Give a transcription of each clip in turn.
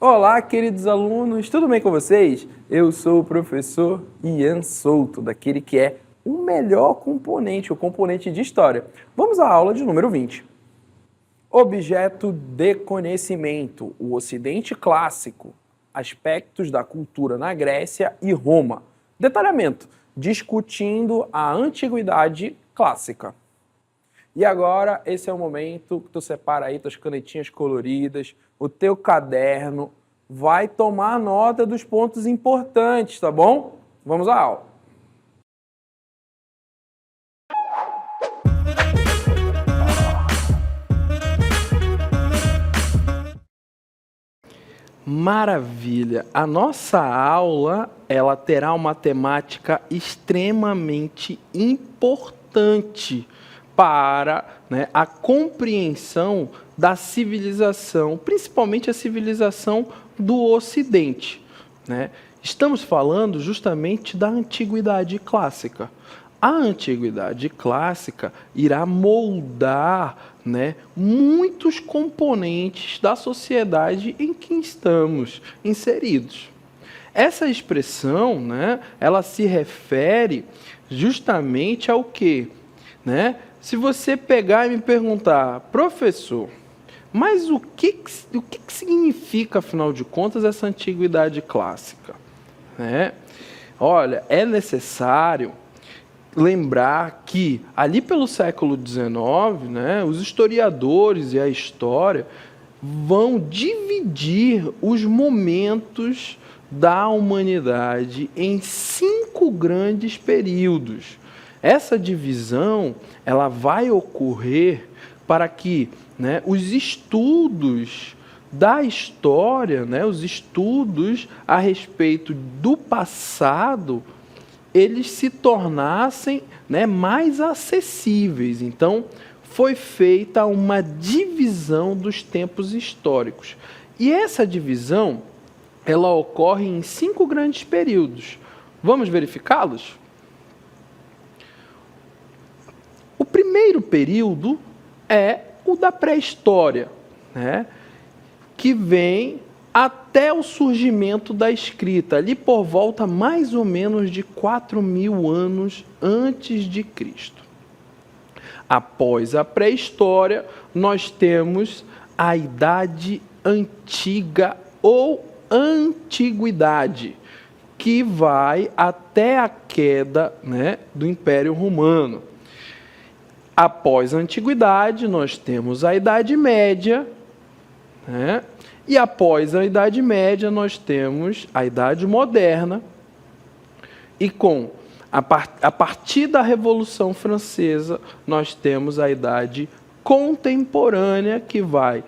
Olá, queridos alunos, tudo bem com vocês? Eu sou o professor Ian Souto, daquele que é o melhor componente, o componente de História. Vamos à aula de número 20. Objeto de conhecimento, o Ocidente clássico, aspectos da cultura na Grécia e Roma. Detalhamento, discutindo a antiguidade clássica. E agora, esse é o momento que tu separa aí tuas canetinhas coloridas, o teu caderno, vai tomar nota dos pontos importantes, tá bom? Vamos à aula. Maravilha! A nossa aula, ela terá uma temática extremamente importante para a compreensão da civilização, principalmente a civilização do Ocidente. Estamos falando justamente da Antiguidade Clássica. A Antiguidade Clássica irá moldar muitos componentes da sociedade em que estamos inseridos. Essa expressão, ela se refere justamente ao quê? Se você pegar e me perguntar, professor, mas o que significa, afinal de contas, essa Antiguidade Clássica? Olha, é necessário lembrar que, ali pelo século XIX, os historiadores e a história vão dividir os momentos da humanidade em 5 grandes períodos. Essa divisão ela vai ocorrer para que os estudos da história, os estudos a respeito do passado, eles se tornassem mais acessíveis. Então, foi feita uma divisão dos tempos históricos. E essa divisão ela ocorre em 5 grandes períodos. Vamos verificá-los? O primeiro período é o da pré-história, que vem até o surgimento da escrita, ali por volta mais ou menos de 4.000 anos antes de Cristo. Após a pré-história, nós temos a Idade Antiga ou Antiguidade, que vai até a queda do Império Romano. Após a Antiguidade, nós temos a Idade Média, e após a Idade Média, nós temos a Idade Moderna, e a partir da Revolução Francesa, nós temos a Idade Contemporânea, que vai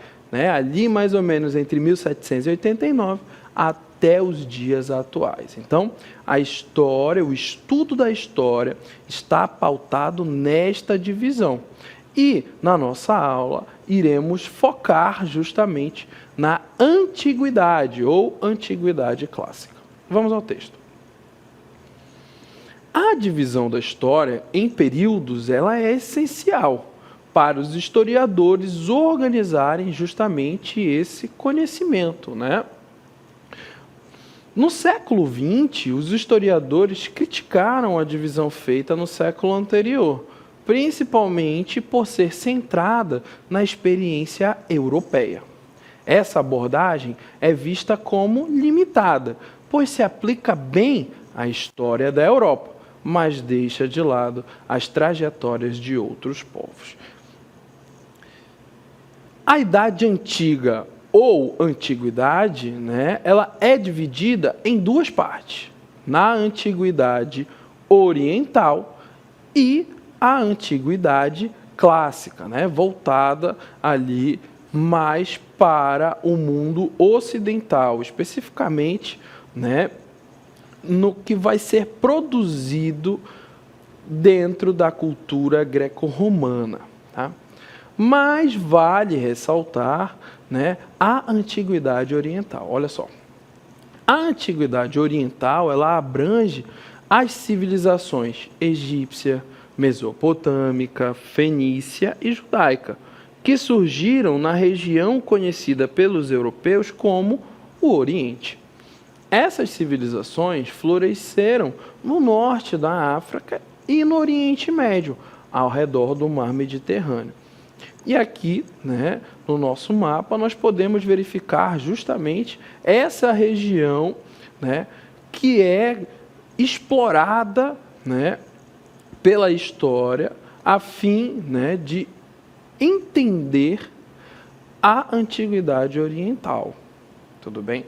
ali mais ou menos entre 1789 até os dias atuais. Então, a história, o estudo da história está pautado nesta divisão. E, na nossa aula, iremos focar justamente na Antiguidade ou Antiguidade Clássica. Vamos ao texto. A divisão da história em períodos ela é essencial para os historiadores organizarem justamente esse conhecimento, No século XX, os historiadores criticaram a divisão feita no século anterior, principalmente por ser centrada na experiência europeia. Essa abordagem é vista como limitada, pois se aplica bem à história da Europa, mas deixa de lado as trajetórias de outros povos. A Idade Antiga ou Antiguidade, ela é dividida em 2 partes. Na Antiguidade Oriental e a Antiguidade Clássica, voltada ali mais para o mundo ocidental, especificamente no que vai ser produzido dentro da cultura greco-romana. Mas vale ressaltar a Antiguidade Oriental. Olha só, a Antiguidade Oriental ela abrange as civilizações egípcia, mesopotâmica, fenícia e judaica, que surgiram na região conhecida pelos europeus como o Oriente. Essas civilizações floresceram no norte da África e no Oriente Médio, ao redor do Mar Mediterrâneo. E aqui, né, no nosso mapa, nós podemos verificar justamente essa região, né, que é explorada, né, pela história, a fim, né, de entender a Antiguidade Oriental. Tudo bem?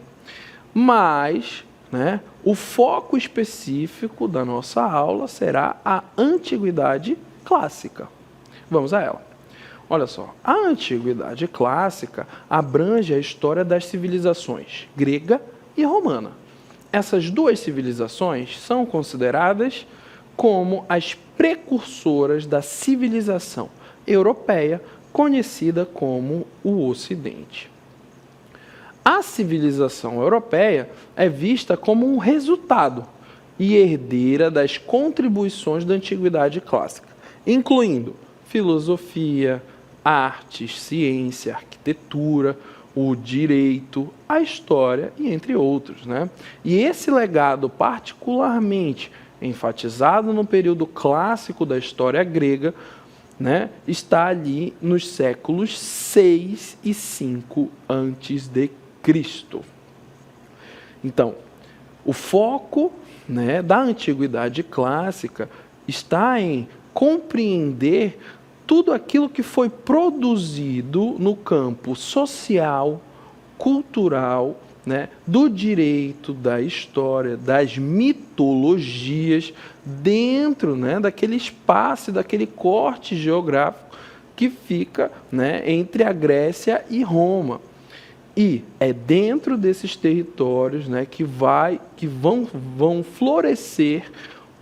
Mas, né, o foco específico da nossa aula será a Antiguidade Clássica. Vamos a ela. Olha só, a Antiguidade Clássica abrange a história das civilizações grega e romana. Essas duas civilizações são consideradas como as precursoras da civilização europeia, conhecida como o Ocidente. A civilização europeia é vista como um resultado e herdeira das contribuições da Antiguidade Clássica, incluindo filosofia, artes, ciência, arquitetura, o direito, a história e entre outros, né? E esse legado, particularmente enfatizado no período clássico da história grega, né, está ali nos séculos 6 e 5 a.C. Então, o foco, né, da Antiguidade Clássica está em compreender tudo aquilo que foi produzido no campo social, cultural, né, do direito, da história, das mitologias, dentro, né, daquele espaço, daquele corte geográfico que fica, né, entre a Grécia e Roma. E é dentro desses territórios, né, que vão florescer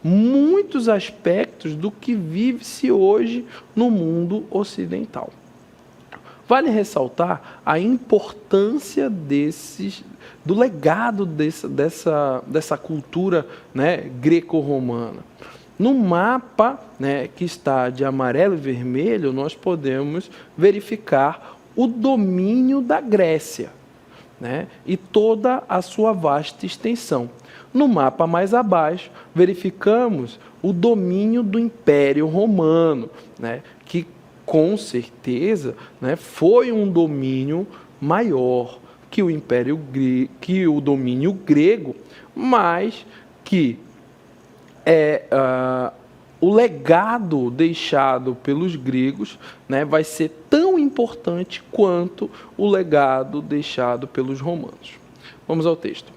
muitos aspectos do que vive-se hoje no mundo ocidental. Vale ressaltar a importância do legado dessa cultura, né, greco-romana. No mapa, né, que está de amarelo e vermelho, nós podemos verificar o domínio da Grécia, né, e toda a sua vasta extensão. No mapa mais abaixo, verificamos o domínio do Império Romano, né, que com certeza, né, foi um domínio maior que o domínio grego, mas que o legado deixado pelos gregos, né, vai ser tão importante quanto o legado deixado pelos romanos. Vamos ao texto.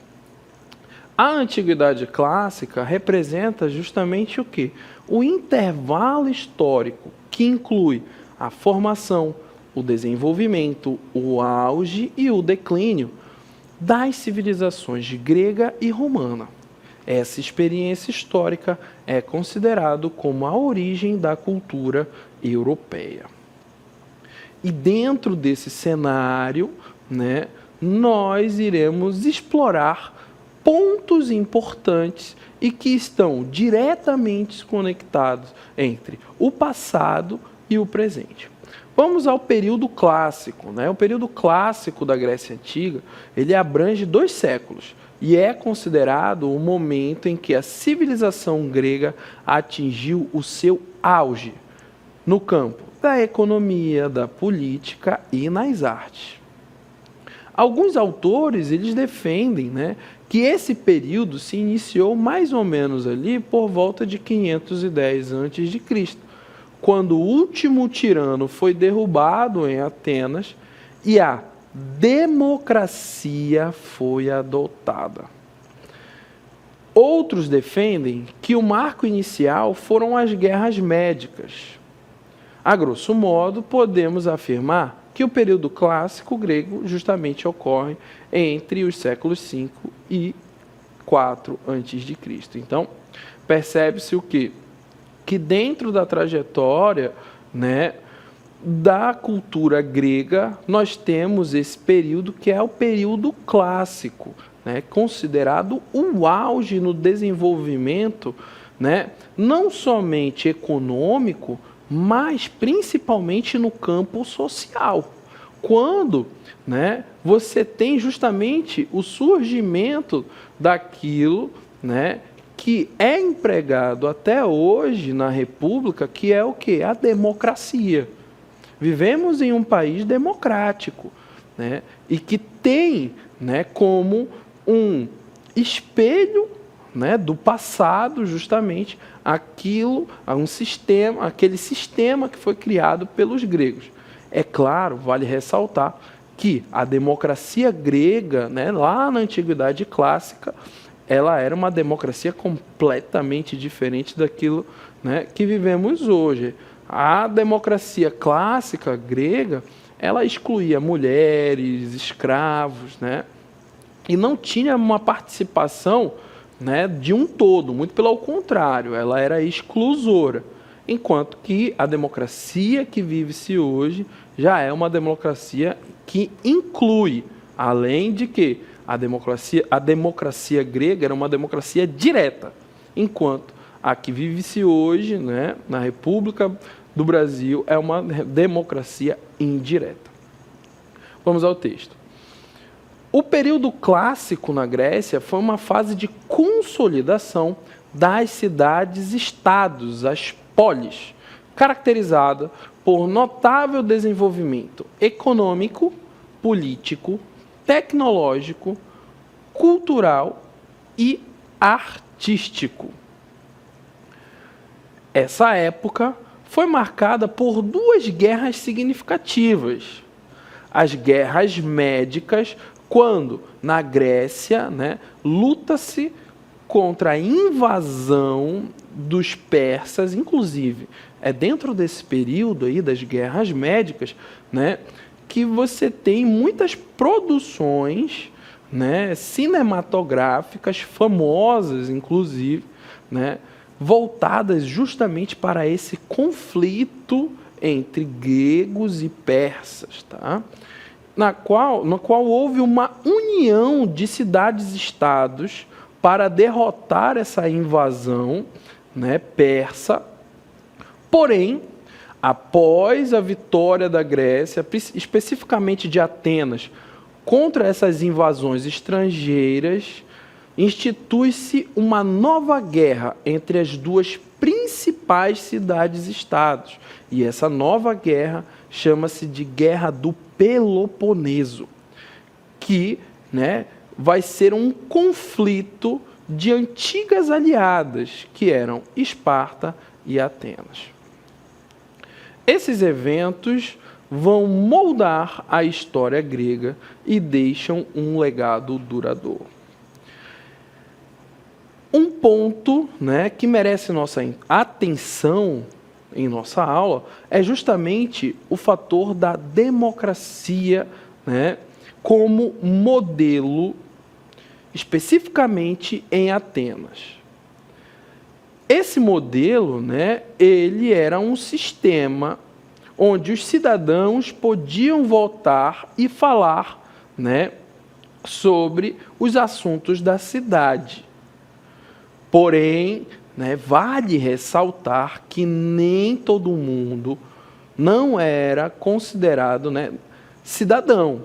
A Antiguidade Clássica representa justamente o quê? O intervalo histórico que inclui a formação, o desenvolvimento, o auge e o declínio das civilizações grega e romana. Essa experiência histórica é considerada como a origem da cultura europeia. E dentro desse cenário, né, nós iremos explorar pontos importantes e que estão diretamente conectados entre o passado e o presente. Vamos ao período clássico, né? O período clássico da Grécia Antiga, ele abrange 2 séculos e é considerado o momento em que a civilização grega atingiu o seu auge no campo da economia, da política e nas artes. Alguns autores, eles defendem, né, que esse período se iniciou mais ou menos ali por volta de 510 a.C., quando o último tirano foi derrubado em Atenas e a democracia foi adotada. Outros defendem que o marco inicial foram as guerras médicas. A grosso modo, podemos afirmar que o período clássico grego justamente ocorre entre os séculos 5 e 4 a.C. Então, percebe-se o quê? Que dentro da trajetória, né, da cultura grega, nós temos esse período que é o período clássico, né, considerado o auge no desenvolvimento, né, não somente econômico, mas principalmente no campo social. quando, né, você tem justamente o surgimento daquilo, né, que é empregado até hoje na República, que é o quê? A democracia. Vivemos em um país democrático, né, e que tem, né, como um espelho, né, do passado, justamente aquele sistema que foi criado pelos gregos. É claro, vale ressaltar que a democracia grega, né, lá na Antiguidade Clássica, ela era uma democracia completamente diferente daquilo, né, que vivemos hoje. A democracia clássica grega, ela excluía mulheres, escravos, né, e não tinha uma participação, né, de um todo, muito pelo contrário, ela era exclusora. Enquanto que a democracia que vive-se hoje já é uma democracia que inclui, além de que a democracia grega era uma democracia direta, enquanto a que vive-se hoje, né, na República do Brasil é uma democracia indireta. Vamos ao texto. O período clássico na Grécia foi uma fase de consolidação das cidades-estados, as polis, caracterizada por notável desenvolvimento econômico, político, tecnológico, cultural e artístico. Essa época foi marcada por duas guerras significativas. As guerras médicas, quando na Grécia, né, luta-se contra a invasão dos persas, inclusive é dentro desse período aí das guerras médicas, né, que você tem muitas produções, né, cinematográficas famosas, inclusive, né, voltadas justamente para esse conflito entre gregos e persas, tá? No qual houve uma união de cidades-estados para derrotar essa invasão, né, persa. Porém, após a vitória da Grécia, especificamente de Atenas, contra essas invasões estrangeiras, institui-se uma nova guerra entre as duas principais cidades-estados. E essa nova guerra chama-se de Guerra do Peloponeso, que, né, vai ser um conflito de antigas aliadas, que eram Esparta e Atenas. Esses eventos vão moldar a história grega e deixam um legado duradouro. Um ponto, né, que merece nossa atenção em nossa aula é justamente o fator da democracia, né, como modelo, especificamente em Atenas. Esse modelo, né, ele era um sistema onde os cidadãos podiam votar e falar, né, sobre os assuntos da cidade. Porém, né, vale ressaltar que nem todo mundo não era considerado, né, cidadão.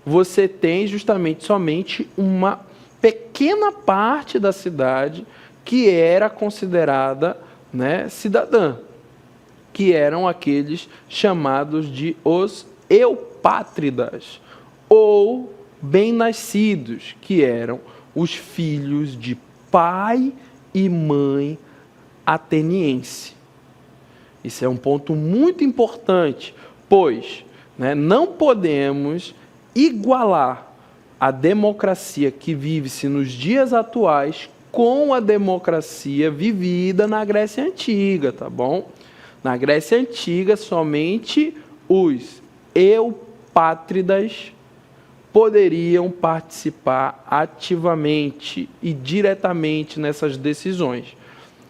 Você tem justamente somente uma pequena parte da cidade que era considerada, né, cidadã, que eram aqueles chamados de os eupátridas, ou bem-nascidos, que eram os filhos de pai e mãe ateniense. Isso é um ponto muito importante, pois, né, não podemos igualar a democracia que vive-se nos dias atuais com a democracia vivida na Grécia Antiga, tá bom? Na Grécia Antiga, somente os eupátridas poderiam participar ativamente e diretamente nessas decisões,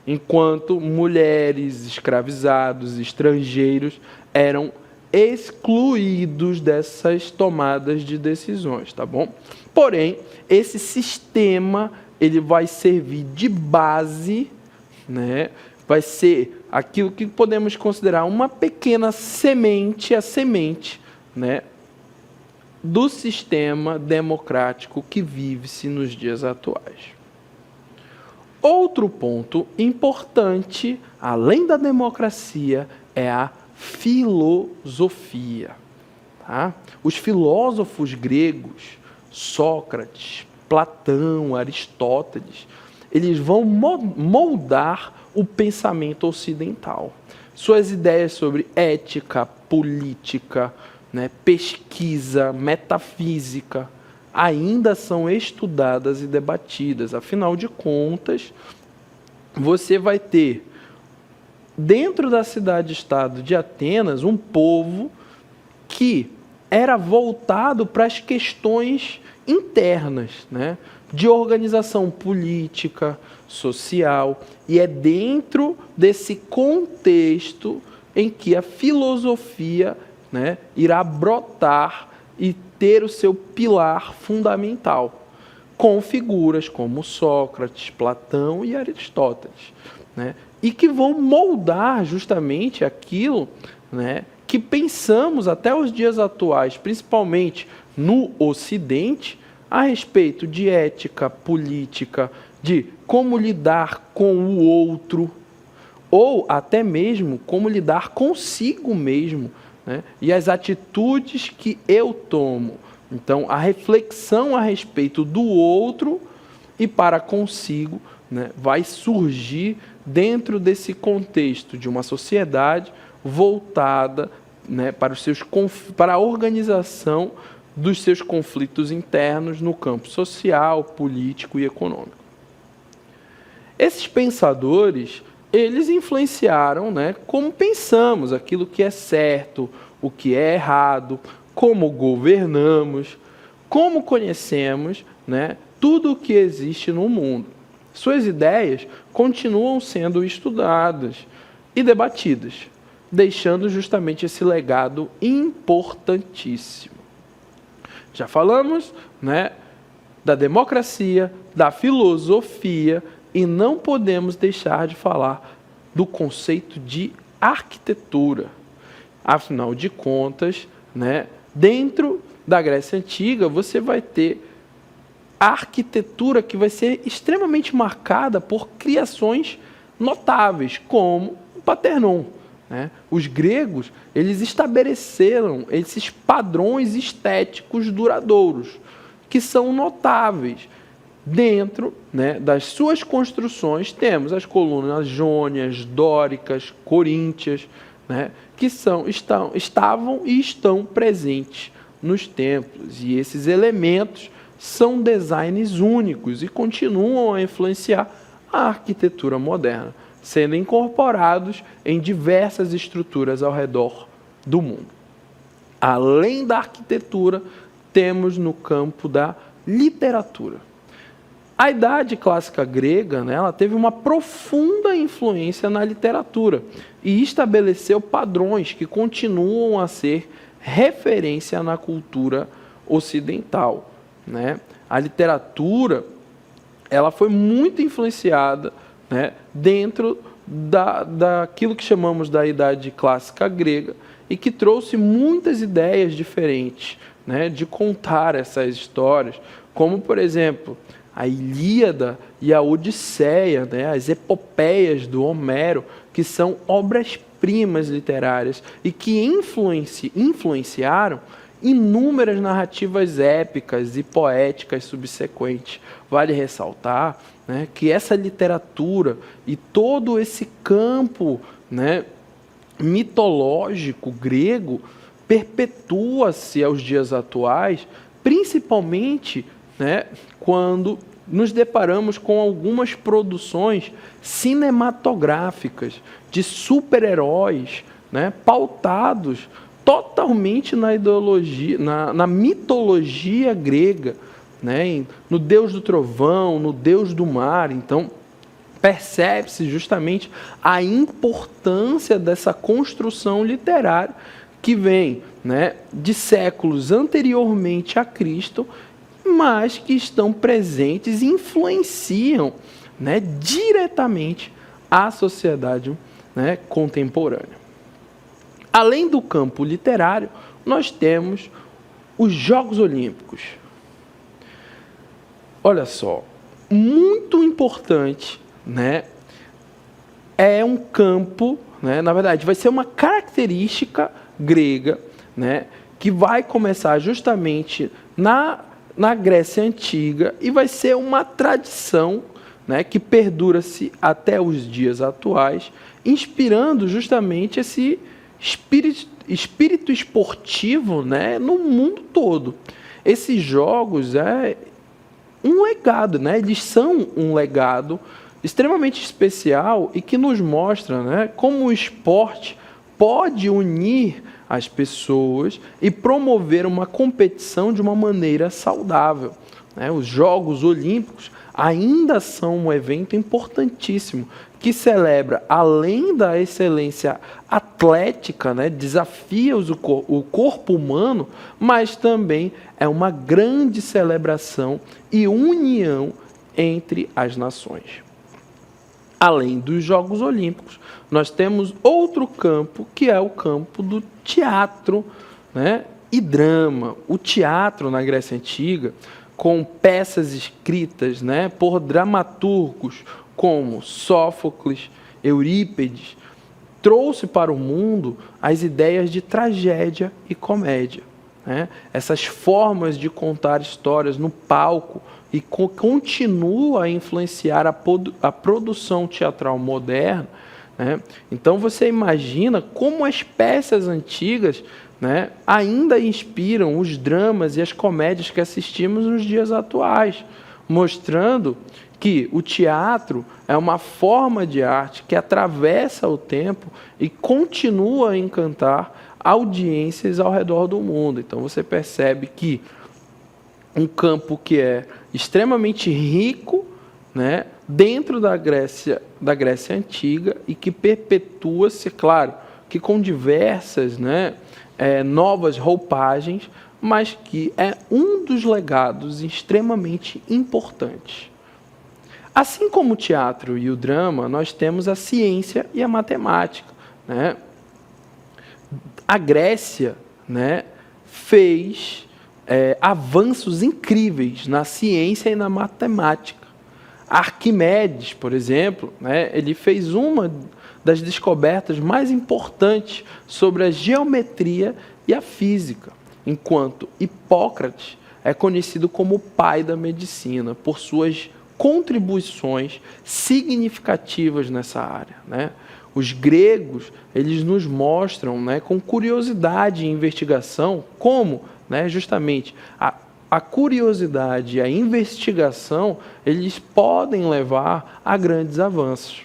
enquanto mulheres, escravizados, estrangeiros eram excluídos dessas tomadas de decisões, tá bom? Porém, esse sistema ele vai servir de base, né? Vai ser aquilo que podemos considerar uma pequena semente, a semente, né, do sistema democrático que vive-se nos dias atuais. Outro ponto importante, além da democracia, é a filosofia. Tá? Os filósofos gregos, Sócrates, Platão, Aristóteles, eles vão moldar o pensamento ocidental. Suas ideias sobre ética, política, né, pesquisa, metafísica, ainda são estudadas e debatidas. Afinal de contas, você vai ter, dentro da cidade-estado de Atenas, um povo que era voltado para as questões internas, né, de organização política, social, e é dentro desse contexto em que a filosofia, né, irá brotar e ter o seu pilar fundamental, com figuras como Sócrates, Platão e Aristóteles, né, e que vão moldar justamente aquilo, né, que pensamos até os dias atuais, principalmente no Ocidente, a respeito de ética, política, de como lidar com o outro, ou até mesmo como lidar consigo mesmo, né? E as atitudes que eu tomo. Então, a reflexão a respeito do outro e para consigo, né, vai surgir dentro desse contexto de uma sociedade voltada, né, para a organização dos seus conflitos internos no campo social, político e econômico. Esses pensadores, eles influenciaram, né, como pensamos, aquilo que é certo, o que é errado, como governamos, como conhecemos, né, tudo o que existe no mundo. Suas ideias continuam sendo estudadas e debatidas, deixando justamente esse legado importantíssimo. Já falamos, né, da democracia, da filosofia, e não podemos deixar de falar do conceito de arquitetura. Afinal de contas, né, dentro da Grécia Antiga, você vai ter a arquitetura que vai ser extremamente marcada por criações notáveis, como o Partenon. Né? Os gregos, eles estabeleceram esses padrões estéticos duradouros, que são notáveis. Dentro, né, das suas construções, temos as colunas jônias, dóricas, coríntias, né, que estavam e estão presentes nos templos. E esses elementos são designs únicos e continuam a influenciar a arquitetura moderna, sendo incorporados em diversas estruturas ao redor do mundo. Além da arquitetura, temos no campo da literatura. A Idade Clássica Grega, né, ela teve uma profunda influência na literatura e estabeleceu padrões que continuam a ser referência na cultura ocidental. Né? A literatura, ela foi muito influenciada, né, dentro daquilo que chamamos da Idade Clássica Grega e que trouxe muitas ideias diferentes, né, de contar essas histórias, como, por exemplo, a Ilíada e a Odisseia, né, as epopeias do Homero, que são obras-primas literárias e que influenciaram inúmeras narrativas épicas e poéticas subsequentes. Vale ressaltar, né, que essa literatura e todo esse campo, né, mitológico grego perpetua-se aos dias atuais, principalmente, né, quando nos deparamos com algumas produções cinematográficas de super-heróis, né, pautados totalmente na ideologia, na mitologia grega, né, no Deus do trovão, no Deus do mar. Então, percebe-se justamente a importância dessa construção literária que vem, né, de séculos anteriormente a Cristo, mas que estão presentes e influenciam, né, diretamente a sociedade, né, contemporânea. Além do campo literário, nós temos os Jogos Olímpicos. Olha só, muito importante, né? É um campo, né? Na verdade, vai ser uma característica grega, né? Que vai começar justamente na Grécia Antiga e vai ser uma tradição, né? Que perdura-se até os dias atuais, inspirando justamente esse espírito esportivo, né? No mundo todo. Esses jogos um legado, né? Eles são um legado extremamente especial e que nos mostra, né, como o esporte pode unir as pessoas e promover uma competição de uma maneira saudável, né? Os Jogos Olímpicos ainda são um evento importantíssimo que celebra, além da excelência atlética, né, desafia o corpo humano, mas também é uma grande celebração e união entre as nações. Além dos Jogos Olímpicos, nós temos outro campo, que é o campo do teatro, né, e drama. O teatro na Grécia Antiga, com peças escritas, né, por dramaturgos como Sófocles, Eurípides, trouxe para o mundo as ideias de tragédia e comédia, né? Essas formas de contar histórias no palco e continua a influenciar a produção teatral moderna, né? Então você imagina como as peças antigas, né, ainda inspiram os dramas e as comédias que assistimos nos dias atuais, mostrando que o teatro é uma forma de arte que atravessa o tempo e continua a encantar audiências ao redor do mundo. Então você percebe que um campo que é extremamente rico, né, dentro da Grécia Antiga e que perpetua-se, claro, que com diversas, né, novas roupagens, mas que é um dos legados extremamente importantes. Assim como o teatro e o drama, nós temos a ciência e a matemática, né? A Grécia, né, fez avanços incríveis na ciência e na matemática. Arquimedes, por exemplo, né, ele fez uma das descobertas mais importantes sobre a geometria e a física, enquanto Hipócrates é conhecido como o pai da medicina por suas contribuições significativas nessa área, né? Os gregos, eles nos mostram, né, com curiosidade e investigação, como, né, justamente a curiosidade e a investigação, eles podem levar a grandes avanços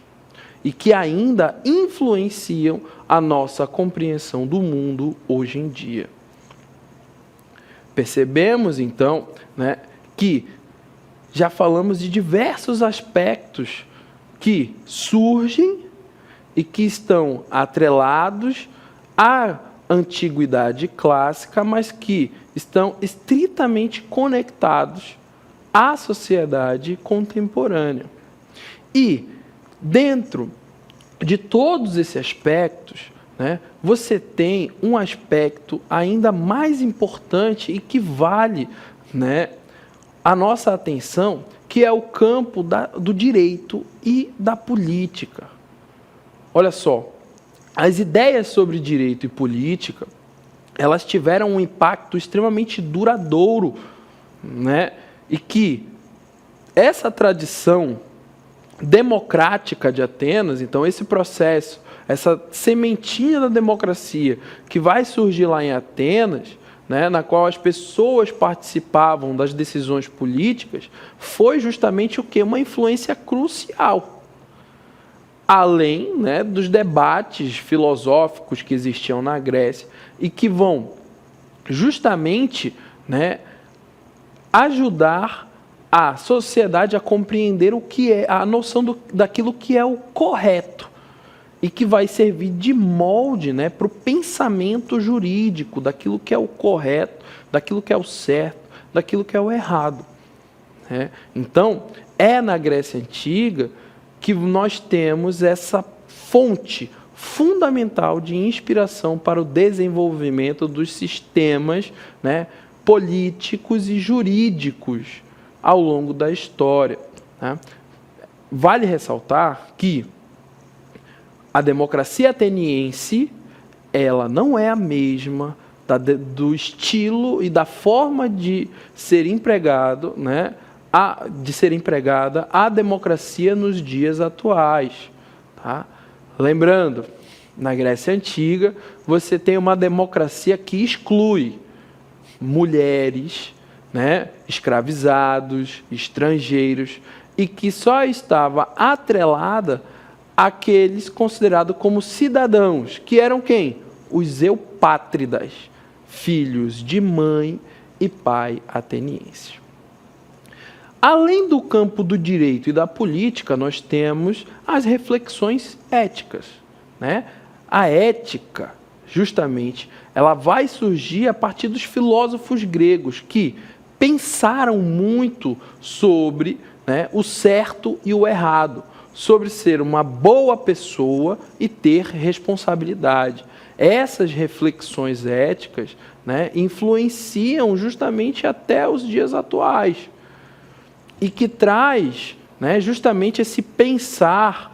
e que ainda influenciam a nossa compreensão do mundo hoje em dia. Percebemos, então, né, que já falamos de diversos aspectos que surgem e que estão atrelados à antiguidade clássica, mas que estão estritamente conectados à sociedade contemporânea. E, dentro de todos esses aspectos, né, você tem um aspecto ainda mais importante e que vale, né, a nossa atenção, que é o campo do direito e da política. Olha só, as ideias sobre direito e política, elas tiveram um impacto extremamente duradouro, né? E que essa tradição democrática de Atenas, então esse processo, essa sementinha da democracia que vai surgir lá em Atenas, né, na qual as pessoas participavam das decisões políticas, foi justamente o quê? Uma influência crucial. Além, né, dos debates filosóficos que existiam na Grécia e que vão justamente, né, ajudar a sociedade a compreender o que é a noção daquilo que é o correto e que vai servir de molde, né, para o pensamento jurídico daquilo que é o correto, daquilo que é o certo, daquilo que é o errado, né? Então, é na Grécia Antiga que nós temos essa fonte fundamental de inspiração para o desenvolvimento dos sistemas, né, políticos e jurídicos ao longo da história, né? Vale ressaltar que a democracia ateniense, ela não é a mesma do estilo e da forma de ser empregado, né, de ser empregada a democracia nos dias atuais. Tá? Lembrando, na Grécia Antiga, você tem uma democracia que exclui mulheres, né, escravizados, estrangeiros, e que só estava atrelada àqueles considerados como cidadãos, que eram quem? Os eupátridas, filhos de mãe e pai atenienses. Além do campo do direito e da política, nós temos as reflexões éticas, né? A ética, justamente, ela vai surgir a partir dos filósofos gregos que pensaram muito sobre, né, o certo e o errado, sobre ser uma boa pessoa e ter responsabilidade. Essas reflexões éticas, né, influenciam justamente até os dias atuais e que traz, né, justamente esse pensar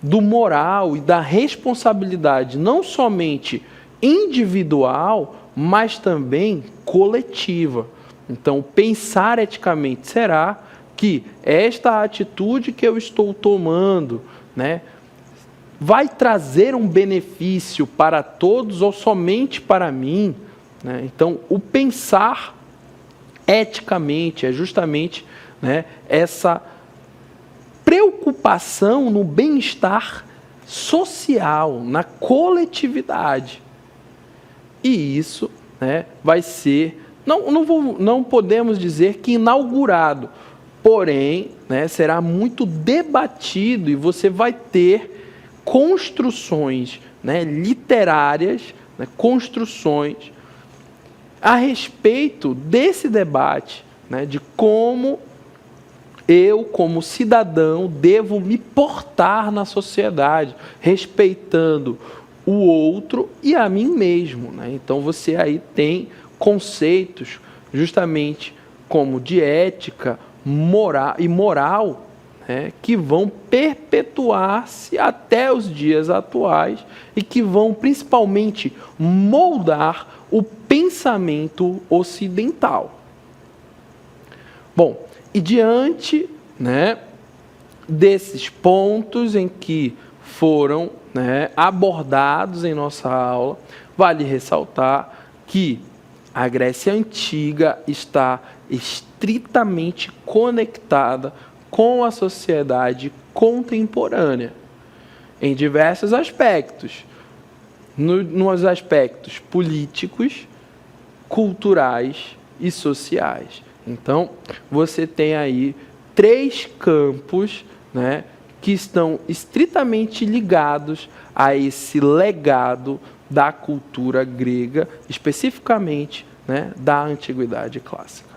do moral e da responsabilidade, não somente individual, mas também coletiva. Então, pensar eticamente será que esta atitude que eu estou tomando, né, vai trazer um benefício para todos ou somente para mim? Né? Então, o pensar eticamente é justamente, né, essa preocupação no bem-estar social, na coletividade. E isso, né, vai ser, não podemos dizer que inaugurado, porém, né, será muito debatido e você vai ter construções, né, literárias, né, construções a respeito desse debate, né, de como eu, como cidadão, devo me portar na sociedade, respeitando o outro e a mim mesmo. Né? Então, você aí tem conceitos justamente como de ética moral, né, que vão perpetuar-se até os dias atuais e que vão principalmente moldar o pensamento ocidental. Bom, e diante, né, desses pontos em que foram, né, abordados em nossa aula, vale ressaltar que a Grécia Antiga está estritamente conectada com a sociedade contemporânea, em diversos aspectos, nos aspectos políticos, culturais e sociais. Então, você tem aí 3 campos, né, que estão estritamente ligados a esse legado da cultura grega, especificamente, né, da Antiguidade Clássica.